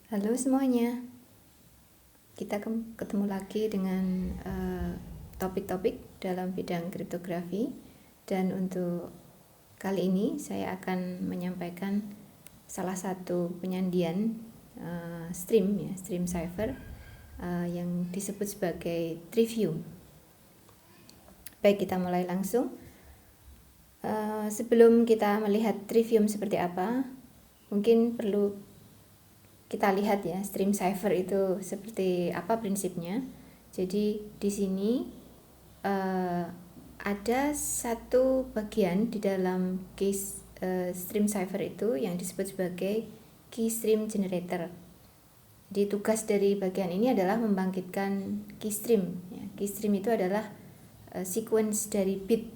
Halo semuanya, kita ketemu lagi dengan topik-topik dalam bidang kriptografi. Dan untuk kali ini saya akan menyampaikan salah satu penyandian stream cipher yang disebut sebagai trivium. Baik, kita mulai langsung. Sebelum kita melihat trivium seperti apa, mungkin perlu kita lihat ya stream cipher itu seperti apa prinsipnya. Jadi di sini ada satu bagian di dalam stream cipher itu yang disebut sebagai key stream generator. Jadi tugas dari bagian ini adalah membangkitkan key stream. Ya, key stream itu adalah sequence dari bit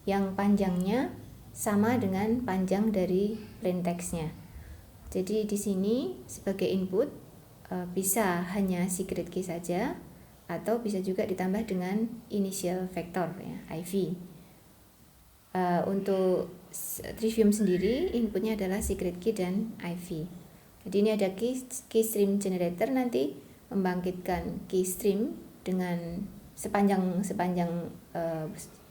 yang panjangnya sama dengan panjang dari plain text-nya. Jadi di sini sebagai input bisa hanya secret key saja atau bisa juga ditambah dengan initial vector ya, IV. Untuk trivium sendiri inputnya adalah secret key dan IV. Jadi ini ada key stream generator nanti membangkitkan key stream dengan sepanjang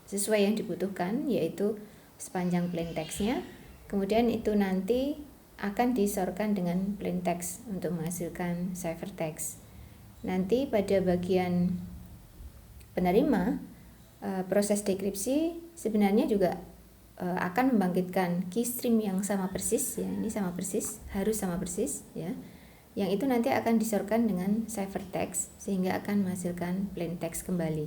sesuai yang dibutuhkan, yaitu sepanjang plain text-nya. Kemudian itu nanti akan disorkan dengan plain text untuk menghasilkan ciphertext. Nanti pada bagian penerima, proses dekripsi sebenarnya juga akan membangkitkan key stream yang sama persis ya, ini sama persis, harus sama persis ya. Yang itu nanti akan disorkan dengan ciphertext sehingga akan menghasilkan plain text kembali.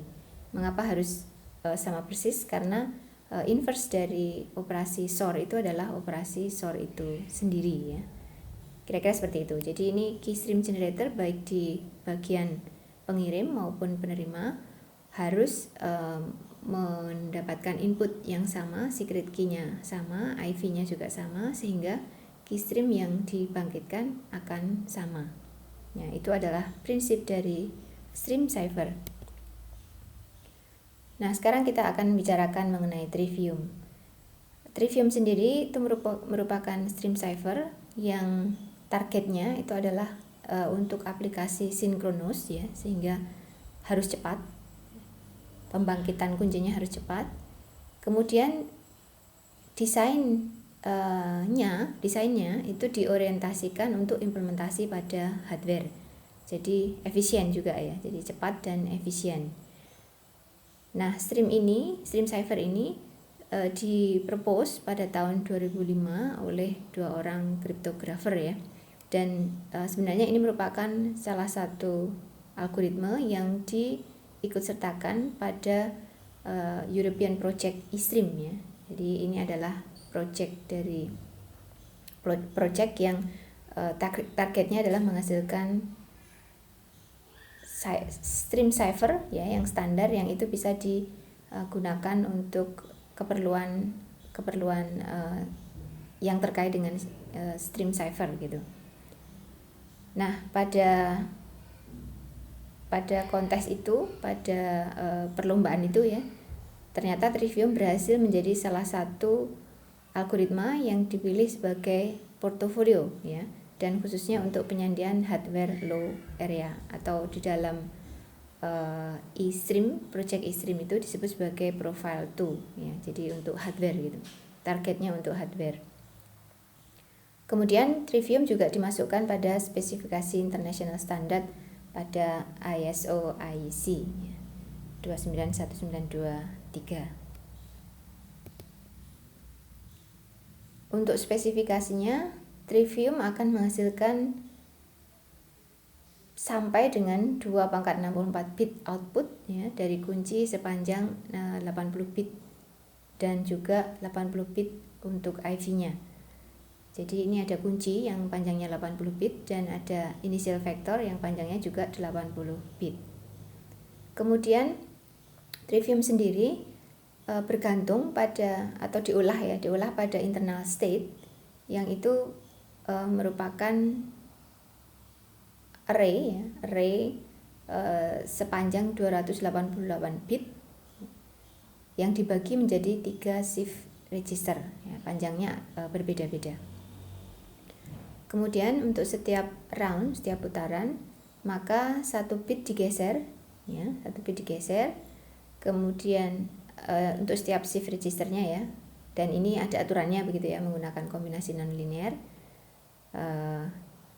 Mengapa harus sama persis? Karena inverse dari operasi SOR itu adalah operasi SOR itu sendiri ya. Kira-kira seperti itu. Jadi ini key stream generator baik di bagian pengirim maupun penerima harus mendapatkan input yang sama, secret key-nya sama, IV-nya juga sama, sehingga key stream yang dibangkitkan akan sama. Ya, itu adalah prinsip dari stream cipher. Nah, sekarang kita akan bicarakan mengenai trivium. Trivium sendiri itu merupakan stream cipher yang targetnya itu adalah untuk aplikasi sinkronus ya, sehingga harus cepat. Pembangkitan kuncinya harus cepat. Kemudian desainnya itu diorientasikan untuk implementasi pada hardware. Jadi efisien juga ya, jadi cepat dan efisien. Nah, stream cipher ini dipropose pada tahun 2005 oleh 2 orang kriptografer ya. Dan sebenarnya ini merupakan salah satu algoritma yang diikutsertakan pada European Project eStream ya. Jadi ini adalah project yang targetnya adalah menghasilkan stream cipher ya yang standar, yang itu bisa digunakan untuk keperluan yang terkait dengan stream cipher gitu. Nah, pada kontes itu, pada perlombaan itu ya, ternyata trivium berhasil menjadi salah satu algoritma yang dipilih sebagai portofolio ya, dan khususnya untuk penyandian hardware low area atau di dalam project eStream itu disebut sebagai profile 2 ya, jadi untuk hardware gitu, targetnya untuk hardware. Kemudian trivium juga dimasukkan pada spesifikasi international standard pada ISO IEC ya, 29193. Untuk spesifikasinya, trivium akan menghasilkan sampai dengan 2 × 64 bit output ya, dari kunci sepanjang 80 bit dan juga 80 bit untuk IV-nya. Jadi ini ada kunci yang panjangnya 80 bit dan ada initial vector yang panjangnya juga 80 bit. Kemudian trivium sendiri bergantung pada atau diolah pada internal state yang itu merupakan array sepanjang 288 bit yang dibagi menjadi 3 shift register ya, panjangnya berbeda-beda. Kemudian untuk setiap round, setiap putaran, maka 1 bit digeser, ya, 1 bit digeser. Kemudian untuk setiap shift registernya ya, dan ini ada aturannya begitu ya, menggunakan kombinasi nonlinear.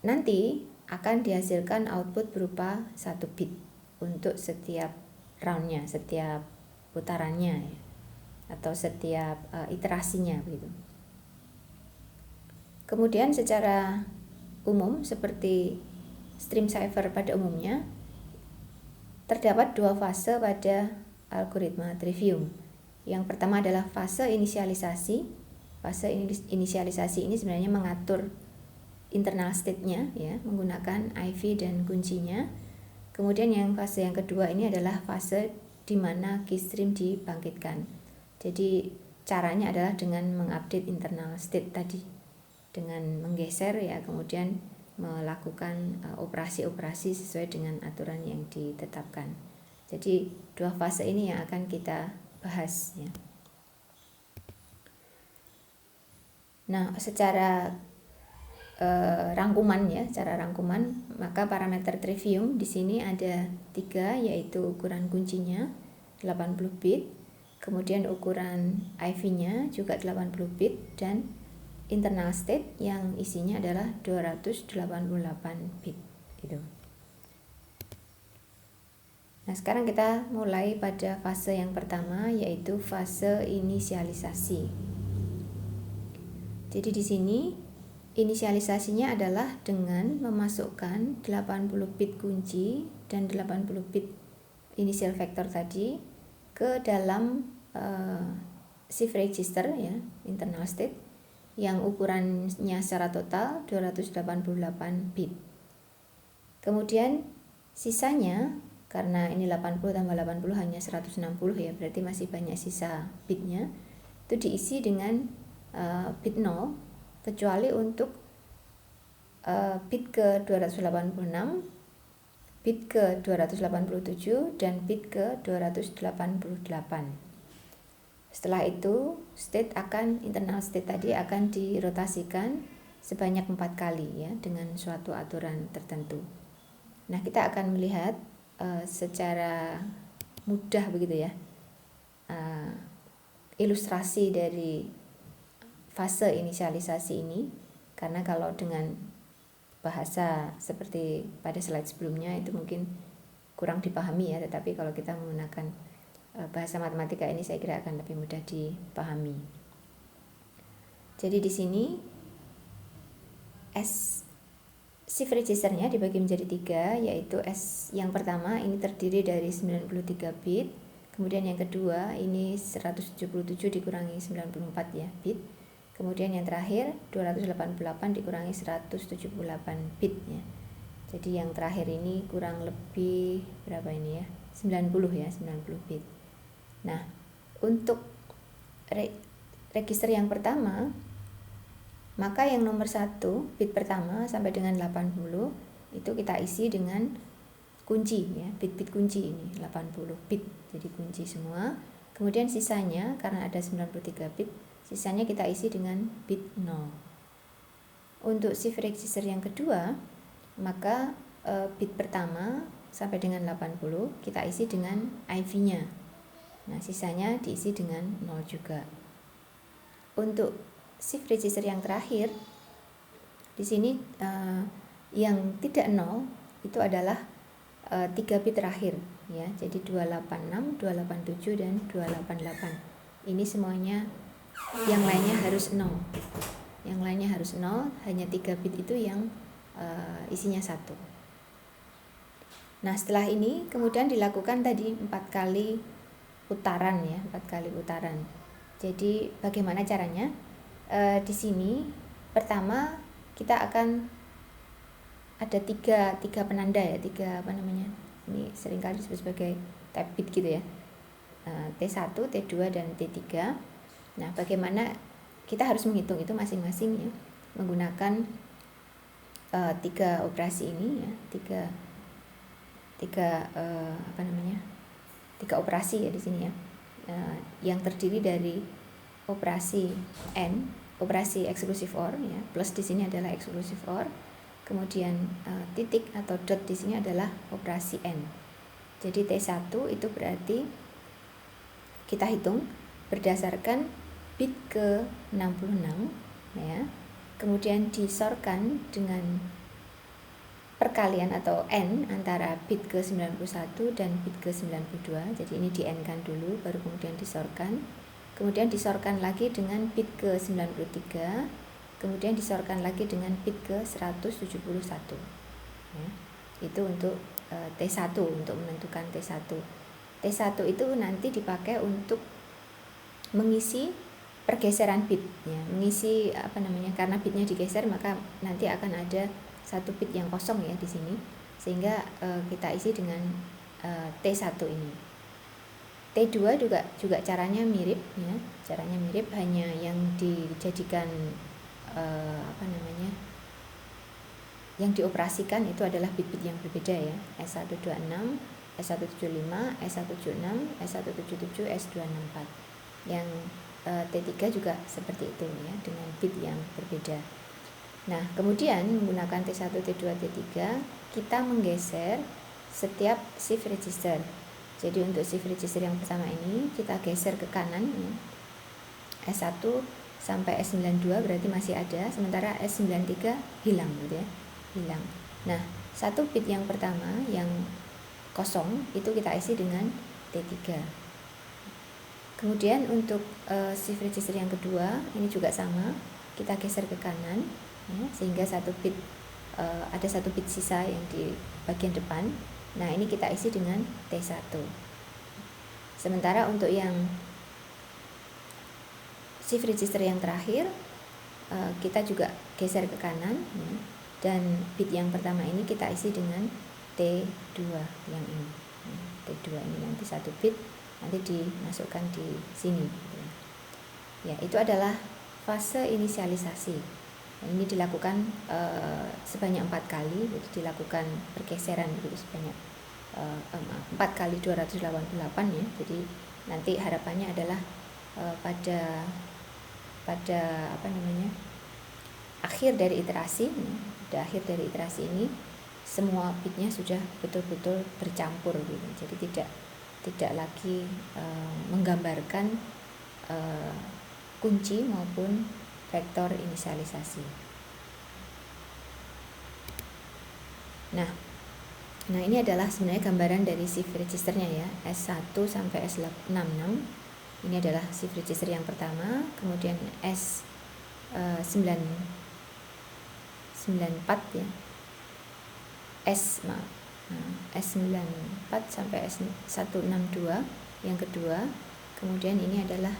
Nanti akan dihasilkan output berupa 1 bit untuk setiap roundnya, setiap putarannya ya, atau setiap iterasinya begitu. Kemudian secara umum seperti stream cipher pada umumnya, terdapat 2 fase pada algoritma Trivium. Yang pertama adalah fase inisialisasi. Fase inisialisasi ini sebenarnya mengatur internal state-nya ya, menggunakan IV dan kuncinya. Kemudian yang fase yang kedua ini adalah fase di mana keystream dibangkitkan. Jadi caranya adalah dengan mengupdate internal state tadi, dengan menggeser ya, kemudian melakukan operasi-operasi sesuai dengan aturan yang ditetapkan. Jadi 2 fase ini yang akan kita bahas ya. Nah, secara rangkuman ya, secara rangkuman, maka parameter Trivium di sini ada 3, yaitu ukuran kuncinya 80 bit, kemudian ukuran IV-nya juga 80 bit, dan internal state yang isinya adalah 288 bit gitu. Nah, sekarang kita mulai pada fase yang pertama, yaitu fase inisialisasi. Jadi di sini inisialisasinya adalah dengan memasukkan 80 bit kunci dan 80 bit initial vector tadi ke dalam shift register ya, internal state, yang ukurannya secara total 288 bit. Kemudian sisanya, karena ini 80 tambah 80 hanya 160 ya, berarti masih banyak sisa bitnya, itu diisi dengan bit 0, kecuali untuk bit ke 286, bit ke 287, dan bit ke 288. Setelah itu internal state tadi akan dirotasikan sebanyak 4 kali ya, dengan suatu aturan tertentu. Nah, kita akan melihat secara mudah begitu ya, ilustrasi dari fase inisialisasi ini, karena kalau dengan bahasa seperti pada slide sebelumnya itu mungkin kurang dipahami ya, tetapi kalau kita menggunakan bahasa matematika ini saya kira akan lebih mudah dipahami. Jadi di sini shift registernya dibagi menjadi 3, yaitu S yang pertama ini terdiri dari 93 bit, kemudian yang kedua ini 177 dikurangi 94 ya bit, kemudian yang terakhir 288 dikurangi 178 bit ya. Jadi yang terakhir ini kurang lebih berapa ini ya, 90 ya, 90 bit. Nah, untuk register yang pertama, maka yang nomor 1 bit pertama sampai dengan 80 itu kita isi dengan kunci ya, bit-bit kunci ini 80 bit, jadi kunci semua. Kemudian sisanya karena ada 93 bit, sisanya kita isi dengan bit 0. Untuk shift register yang kedua, maka bit pertama sampai dengan 80 kita isi dengan IV-nya. Nah, sisanya diisi dengan 0 juga. Untuk shift register yang terakhir, di sini yang tidak 0 itu adalah 3 bit terakhir ya. Jadi 286, 287 dan 288. Ini semuanya yang lainnya harus 0. Yang lainnya harus 0, hanya 3 bit itu yang isinya 1. Nah, setelah ini kemudian dilakukan tadi 4 kali putaran ya, 4 kali putaran. Jadi bagaimana caranya? Di sini pertama kita akan ada tiga penanda ya, ini seringkali disebut sebagai type bit gitu ya, T1, T2 dan T3. Nah, bagaimana kita harus menghitung itu masing-masing ya, menggunakan 3 operasi ini ya, tiga operasi ya di sini ya, yang terdiri dari operasi N operasi exclusive OR ya, plus di sini adalah exclusive OR, kemudian titik atau dot di sini adalah operasi AND. Jadi T1 itu berarti kita hitung berdasarkan bit ke 66 ya. Kemudian disorkan dengan perkalian atau N antara bit ke 91 dan bit ke 92. Jadi ini di N-kan dulu baru kemudian disorkan. Kemudian disorkan lagi dengan bit ke 93. Kemudian disorkan lagi dengan bit ke 171. Ya. Itu untuk T1, untuk menentukan T1. T1 itu nanti dipakai untuk mengisi pergeseran bit ya, mengisi karena bitnya digeser maka nanti akan ada satu bit yang kosong ya di sini, sehingga kita isi dengan T1 ini. T2 juga caranya mirip ya, caranya mirip, hanya yang dijadikan yang dioperasikan itu adalah bit-bit yang berbeda ya, S126, S175, S176, S177, S264. Yang T3 juga seperti itu ya, dengan bit yang berbeda. Nah, kemudian menggunakan T1, T2, T3 kita menggeser setiap shift register. Jadi untuk shift register yang pertama ini kita geser ke kanan ya. S1 sampai S92 berarti masih ada, sementara S93 hilang gitu ya, hilang. Nah, satu bit yang pertama yang kosong itu kita isi dengan T3. Kemudian untuk shift register yang kedua ini juga sama, kita geser ke kanan ya, sehingga ada satu bit sisa yang di bagian depan. Nah, ini kita isi dengan T1. Sementara untuk yang shift register yang terakhir kita juga geser ke kanan ya, dan bit yang pertama ini kita isi dengan T2 yang ini. T2 ini nanti satu bit nanti dimasukkan di sini gitu ya. Ya, itu adalah fase inisialisasi. Nah, ini dilakukan sebanyak 4 kali, jadi dilakukan pergeseran begitu sebanyak 4 kali 288 ya. Jadi nanti harapannya adalah pada akhir dari iterasi ini semua bitnya sudah betul-betul bercampur gitu. Jadi tidak lagi menggambarkan kunci maupun vektor inisialisasi. Nah ini adalah sebenarnya gambaran dari shift registernya ya, S1 sampai S66. Ini adalah shift register yang pertama, kemudian S94 ya. S94 sampai S162 yang kedua, kemudian ini adalah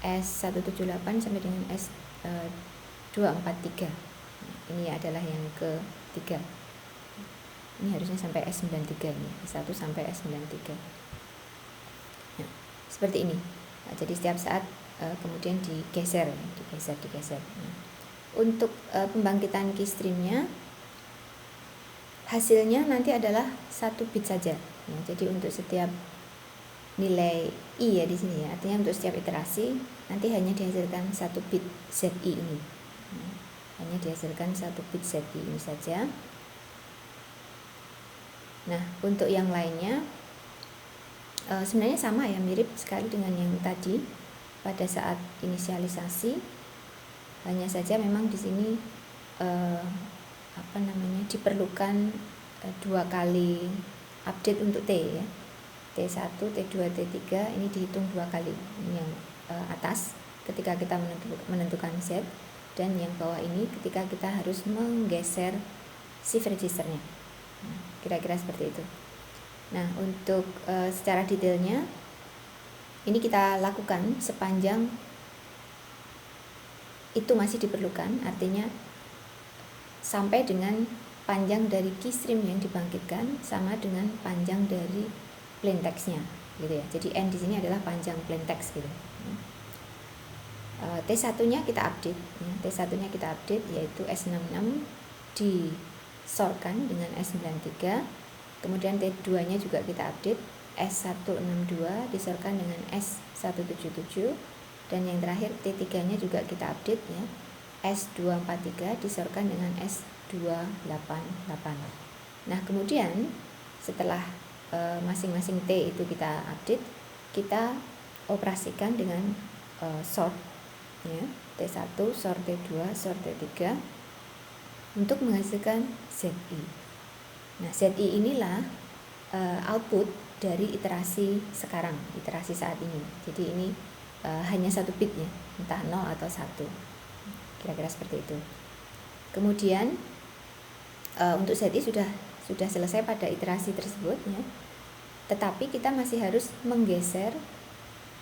S178 sampai dengan S243. Ini adalah yang ketiga. Ini harusnya sampai S93 ini, S1 sampai S93. Nah, seperti ini. Nah, jadi setiap saat kemudian digeser. Nah, untuk pembangkitan keystreamnya hasilnya nanti adalah satu bit saja. Nah, jadi untuk setiap nilai i ya di sini ya, artinya untuk setiap iterasi nanti hanya dihasilkan satu bit zi ini. Nah, hanya dihasilkan satu bit zi ini saja. Nah, untuk yang lainnya sebenarnya sama ya, mirip sekali dengan yang tadi pada saat inisialisasi. Hanya saja memang di sini diperlukan 2 kali update untuk T ya. T1, T2, T3 ini dihitung 2 kali. Ini yang atas ketika kita menentukan Z, dan yang bawah ini ketika kita harus menggeser shift registernya. Nah, kira-kira seperti itu. Nah, untuk secara detailnya ini kita lakukan sepanjang itu masih diperlukan, artinya sampai dengan panjang dari keystream yang dibangkitkan sama dengan panjang dari plain text-nya gitu ya. Jadi N di sini adalah panjang plain text gitu. T1-nya kita update ya. T1-nya kita update yaitu S66 disorkan dengan S93. Kemudian T2-nya juga kita update, S162 disorkan dengan S177. Dan yang terakhir T3 nya juga kita update ya, S243 disorkan dengan S288. Nah kemudian setelah masing-masing T itu kita update, kita operasikan dengan sort ya, T1 sort T2 sort T3 untuk menghasilkan ZI. Nah ZI inilah output dari iterasi sekarang, iterasi saat ini. Jadi ini hanya satu bit ya, entah 0 atau 1, kira-kira seperti itu. Kemudian untuk ZI sudah selesai pada iterasi tersebut ya, tetapi kita masih harus menggeser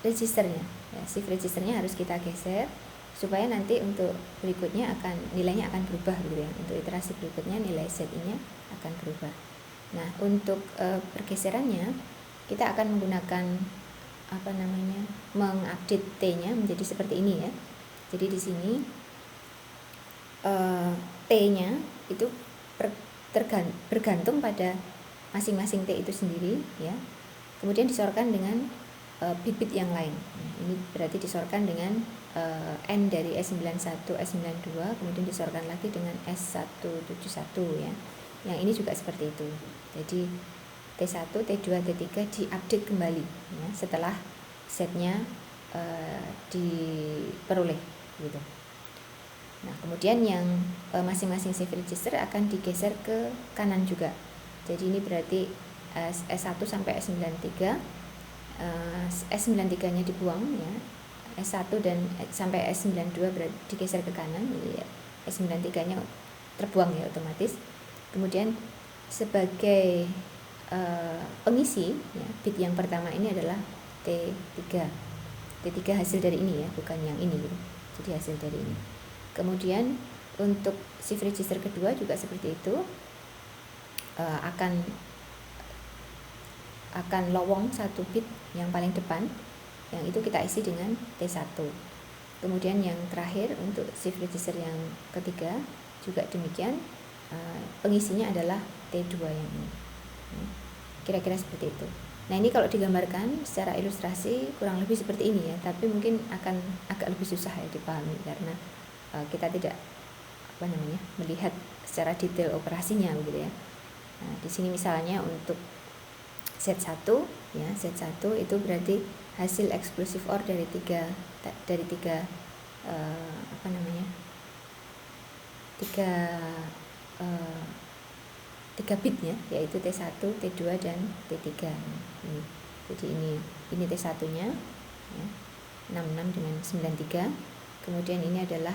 registernya ya, shift registernya harus kita geser supaya nanti untuk berikutnya nilainya akan berubah gitu ya. Untuk iterasi berikutnya nilai ZI nya akan berubah. Nah untuk pergeserannya kita akan menggunakan mengupdate T nya menjadi seperti ini ya. Jadi di sini T nya itu bergantung pada masing-masing T itu sendiri ya. Kemudian disorkan dengan bit-bit yang lain. Nah, ini berarti disorkan dengan N dari S91, S92, kemudian disorkan lagi dengan S171 ya. Yang ini juga seperti itu. Jadi T1, T2, T3 diupdate kembali ya, setelah setnya diperoleh gitu. Nah, kemudian yang masing-masing shift register akan digeser ke kanan juga. Jadi ini berarti S1 sampai S93, S93-nya dibuang ya. S1 dan sampai S92 berarti digeser ke kanan, jadi S93-nya terbuang ya otomatis. Kemudian sebagai pengisi ya, bit yang pertama ini adalah T3. T3 hasil dari ini ya, bukan yang ini gitu. Jadi hasil dari ini. Kemudian untuk shift register kedua juga seperti itu, akan lowong satu bit yang paling depan, yang itu kita isi dengan T1. Kemudian yang terakhir untuk shift register yang ketiga juga demikian, pengisinya adalah T2 yang ini. Kira-kira seperti itu. Nah ini kalau digambarkan secara ilustrasi kurang lebih seperti ini ya, tapi mungkin akan agak lebih susah ya dipahami karena kita tidak melihat secara detail operasinya begitu ya. Nah, di sini misalnya untuk Z1 ya, Z1 itu berarti hasil eksklusif OR dari tiga bit ya, yaitu T1, T2 dan T3. Ini. Jadi ini T1-nya ya, 66 dengan 93. Kemudian ini adalah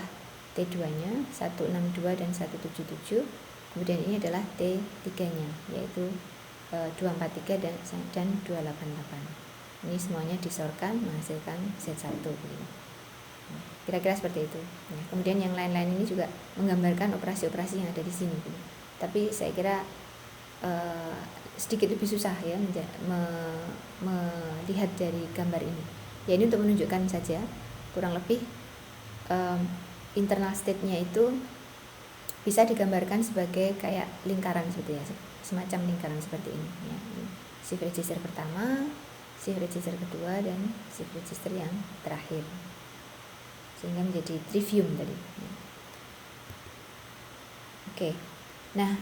T2-nya 162 dan 177. Kemudian ini adalah T3-nya yaitu 243 dan 288. Ini semuanya disorkan menghasilkan Z1 gitu. Kira-kira seperti itu. Nah, kemudian yang lain-lain ini juga menggambarkan operasi-operasi yang ada di sini gitu. Tapi saya kira sedikit lebih susah ya melihat dari gambar ini. Ya ini untuk menunjukkan saja kurang lebih internal state-nya itu bisa digambarkan sebagai kayak lingkaran seperti ya, semacam lingkaran seperti ini ya. Shift register pertama, shift register kedua, dan shift register yang terakhir, sehingga menjadi trivium tadi ya. Oke. Nah,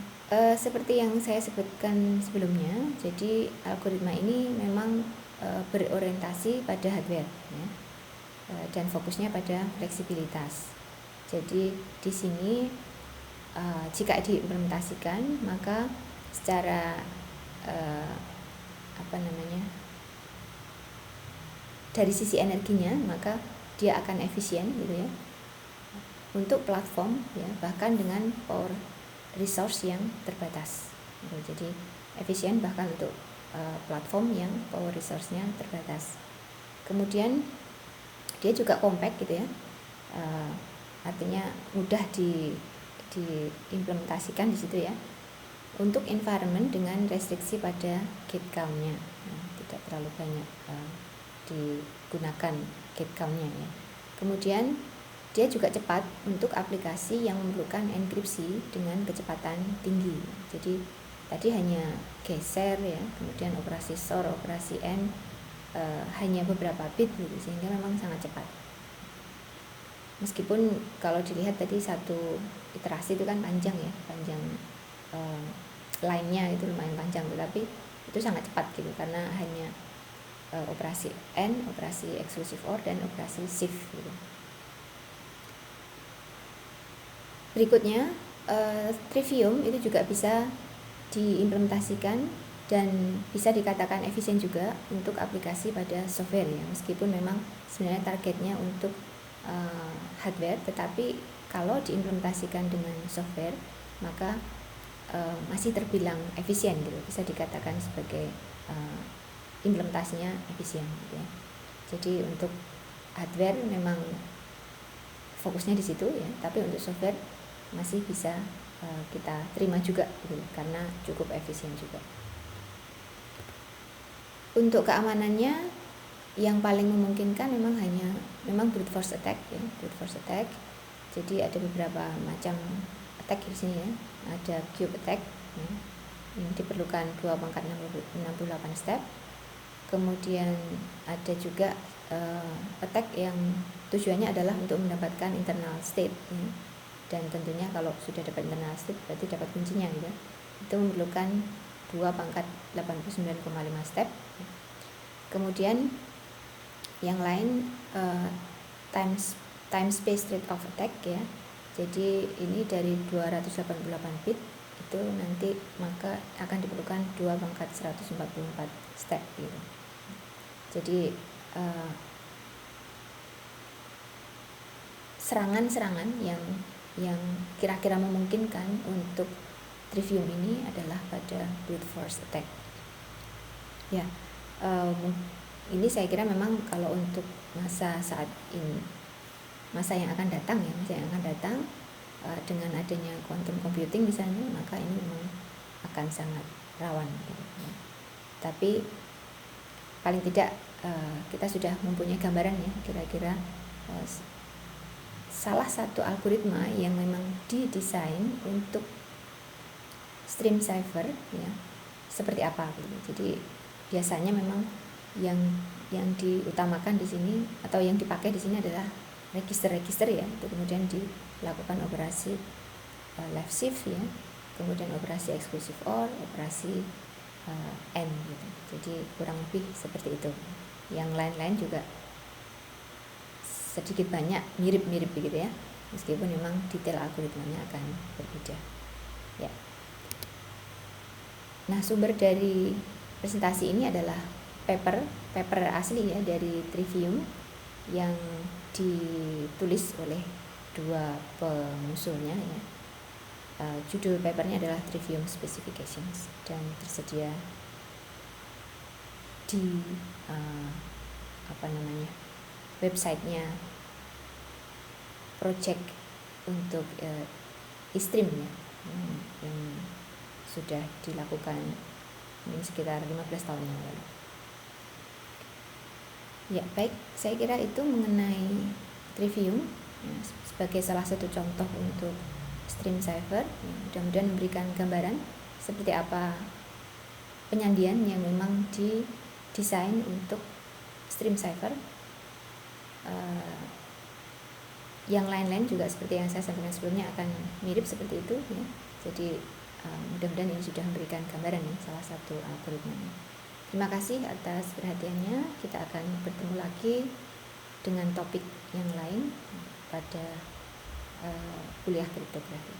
seperti yang saya sebutkan sebelumnya, jadi algoritma ini memang berorientasi pada hardware ya, dan fokusnya pada fleksibilitas. Jadi di sini jika diimplementasikan maka secara dari sisi energinya maka dia akan efisien gitu ya untuk platform ya, bahkan dengan power resource yang terbatas gitu. Jadi efisien bahkan untuk platform yang power resource-nya terbatas. Kemudian dia juga compact gitu ya, artinya mudah diimplementasikan di situ ya, untuk environment dengan restriksi pada gate count-nya. Nah, tidak terlalu banyak digunakan gate count-nya ya. Kemudian dia juga cepat untuk aplikasi yang memerlukan enkripsi dengan kecepatan tinggi. Jadi tadi hanya geser ya, kemudian operasi sort, operasi AND hanya beberapa bit gitu, sehingga memang sangat cepat. Meskipun kalau dilihat tadi satu iterasi itu kan panjang ya, panjang line-nya itu lumayan panjang, tetapi itu sangat cepat gitu karena hanya operasi AND, operasi exclusive OR, dan operasi shift gitu. Berikutnya Trivium itu juga bisa diimplementasikan dan bisa dikatakan efisien juga untuk aplikasi pada software ya, meskipun memang sebenarnya targetnya untuk hardware, tetapi kalau diimplementasikan dengan software maka masih terbilang efisien gitu, bisa dikatakan sebagai implementasinya efisien gitu ya. Jadi untuk hardware memang fokusnya di situ ya, tapi untuk software masih bisa kita terima juga gitu, karena cukup efisien juga. Untuk keamanannya yang paling memungkinkan memang brute force attack ya, brute force attack. Jadi ada beberapa macam attack di sini ya. Ada cube attack ya, yang diperlukan 2/68 step. Kemudian ada juga attack yang tujuannya adalah untuk mendapatkan internal state ya. Dan tentunya kalau sudah dapat internal state berarti dapat kuncinya gitu. Itu memerlukan 2/89,5 step. Kemudian yang lain time space trade off attack ya. Jadi ini dari 288 bit itu nanti maka akan diperlukan 2/144 step gitu. Jadi serangan-serangan yang kira-kira memungkinkan untuk Trivium ini adalah pada brute force attack. Ya, ini saya kira memang kalau untuk masa saat ini, masa yang akan datang ya, dengan adanya quantum computing misalnya, maka ini memang akan sangat rawan gitu ya. Tapi paling tidak kita sudah mempunyai gambaran ya, kira-kira salah satu algoritma yang memang didesain untuk stream cipher ya seperti apa gitu. Jadi biasanya memang yang diutamakan di sini atau yang dipakai di sini adalah register ya, itu kemudian dilakukan operasi left shift ya, kemudian operasi exclusive OR, operasi AND gitu. Jadi kurang lebih seperti itu. Yang lain-lain juga sedikit banyak mirip-mirip begitu ya, meskipun memang detail algoritmanya akan berbeda ya. Nah, sumber dari presentasi ini adalah paper asli ya dari Trivium yang ditulis oleh dua pengusulnya ya. Judul papernya adalah Trivium Specifications dan tersedia di websitenya project untuk eStream ya, yang sudah dilakukan ini sekitar 15 tahun yang lalu. Ya, baik, saya kira itu mengenai Trivium ya, sebagai salah satu contoh untuk stream cipher ya, mudah-mudahan memberikan gambaran seperti apa penyandian yang memang didesain untuk stream cipher. Yang lain-lain juga seperti yang saya sampaikan sebelumnya akan mirip seperti itu ya. Jadi mudah-mudahan ini sudah memberikan gambaran ya, salah satu algoritmanya. Terima kasih atas perhatiannya. Kita akan bertemu lagi dengan topik yang lain pada kuliah kriptografi.